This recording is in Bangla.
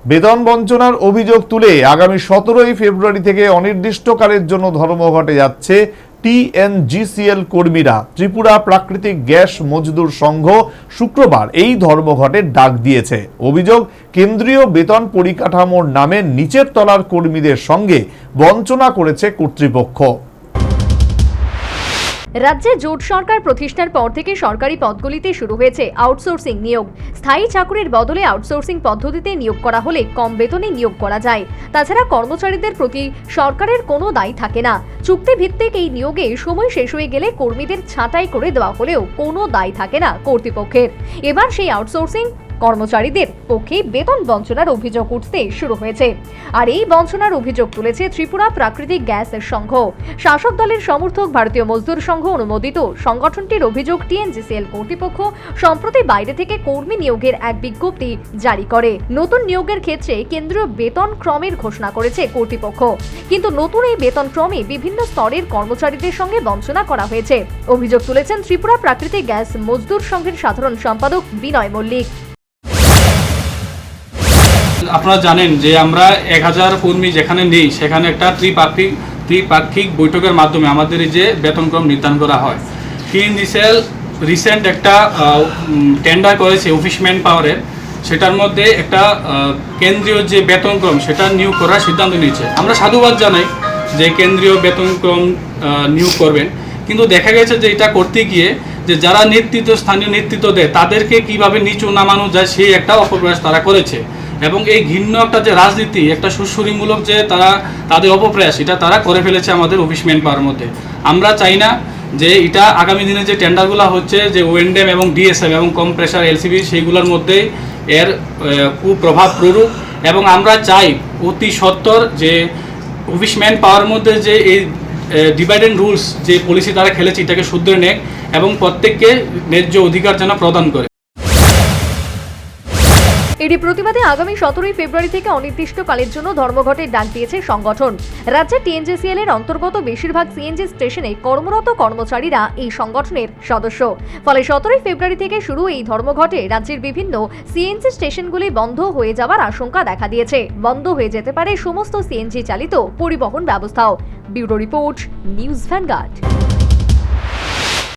বেতন বঞ্চনার অভিযোগ তুলে আগামী 17 ফেব্রুয়ারি থেকে অনির্দিষ্টকালের জন্য ধর্মঘটে যাচ্ছে টিএনজিসিএল কর্মীরা। ত্রিপুরা প্রাকৃতিক গ্যাস মজদুর সংঘ শুক্রবার এই ধর্মঘটের ডাক দিয়েছে। অভিযোগ, কেন্দ্রীয় বেতন পরিকাঠামোর নামে নিচের তলার কর্মীদের সঙ্গে বঞ্চনা করেছে কর্তৃপক্ষ। রাজ্যে জোট সরকার প্রতিষ্ঠার পর থেকে সরকারি পদগুলিতে শুরু হয়েছে আউটসোর্সিং নিয়োগ। স্থায়ী চাকরির বদলে আউটসোর্সিং পদ্ধতিতে নিয়োগ করা হলে কম বেতনে নিয়োগ করা যায়। তাছাড়া কর্মচারীদের প্রতি সরকারের কোনো দায় থাকে না। চুক্তিভিত্তিক এই নিয়োগে সময় শেষ হয়ে গেলে কর্মীদের ছাঁটাই করে দেওয়া হলেও কোনো দায় থাকে না কর্তৃপক্ষের। এবার সেই আউটসোর্সিং কর্মচারীদের পক্ষে বেতন বঞ্চনার অভিযোগ উঠতে শুরু হয়েছে। আর এই বঞ্চনার অভিযোগ তুলেছে ত্রিপুরা প্রাকৃতিক গ্যাস সংঘ। শাসক দলের সমর্থক ভারতীয় মজদুর সংঘ অনুমোদিত সংগঠনটির অভিযোগ, টিএনজিসিএল কর্তৃপক্ষ সম্প্রতি বাইরে থেকে কর্মী নিয়োগের এক বিজ্ঞপ্তি জারি করে। নতুন নিয়োগের ক্ষেত্রে কেন্দ্রীয় বেতন ক্রমের ঘোষণা করেছে কর্তৃপক্ষ, কিন্তু নতুন এই বেতন ক্রমে বিভিন্ন স্তরের কর্মচারীদের সঙ্গে বঞ্চনা করা হয়েছে। অভিযোগ তুলেছেন ত্রিপুরা প্রাকৃতিক গ্যাস মজদুর সংঘের সাধারণ সম্পাদক বিনয় মল্লিক। আপনারা জানেন যে আমরা 1000 কর্মী যেখানে নেই সেখানে একটা ত্রিপাক্ষিক বৈঠকের মাধ্যমে আমাদের এই যে বেতনক্রম নির্ধারণ করা হয়। টিএনজিসিএল রিসেন্ট একটা টেন্ডার করেছে অফিস ম্যান পাওয়ারের, সেটার মধ্যে একটা কেন্দ্রীয় যে বেতনক্রম সেটা নিয়োগ করার সিদ্ধান্ত নিয়েছে। আমরা সাধুবাদ জানাই যে কেন্দ্রীয় বেতনক্রম নিয়োগ করবেন, কিন্তু দেখা গেছে যে এটা করতে গিয়ে যে যারা স্থানীয় নেতৃত্ব দেয় তাদেরকে কিভাবে নিচু নামানো যায় সেই একটা অপপ্রয়াস তারা করেছে। এবং এই ঘৃণ্য একটা যে রাজনীতি, একটা সুশুরিমূলক যে তাদের অপপ্রয়াস, এটা তারা করে ফেলেছে আমাদের অফিস ম্যান পাওয়ার মধ্যে। আমরা চাই না যে এটা আগামী দিনে যে টেন্ডারগুলো হচ্ছে যে ওএনডেম এবং ডিএসএম এবং কম প্রেশার এলসিবি সেইগুলোর মধ্যে এর কুপ্রভাব পড়ুক। এবং আমরা চাই অতি সত্বর যে অফিস ম্যান পাওয়ার মধ্যে যে এই ডিভাইড অ্যান্ড রুলস যে পলিসি তারা খেলেছে এটাকে শুধরে নেক এবং প্রত্যেককে ন্যায্য অধিকার যেন প্রদান করে। এরই প্রতিবাদে আগামী 17 ফেব্রুয়ারি থেকে অনির্দিষ্টকালের জন্য ধর্মঘটের ডাক দিয়েছে সংগঠন। রাজ্যে টিএনজিসিএল এর অন্তর্গত বেশিরভাগ সিএনজি স্টেশনে কর্মরত কর্মচারীরা এই সংগঠনের সদস্য। ফলে 17 ফেব্রুয়ারি থেকে শুরু এই ধর্মঘটে রাজ্যের বিভিন্ন সিএনজি স্টেশনগুলি বন্ধ হয়ে যাওয়ার আশঙ্কা দেখা দিয়েছে। বন্ধ হয়ে যেতে পারে সমস্ত সিএনজি চালিত পরিবহন ব্যবস্থাও। Bureau report, news vanguard.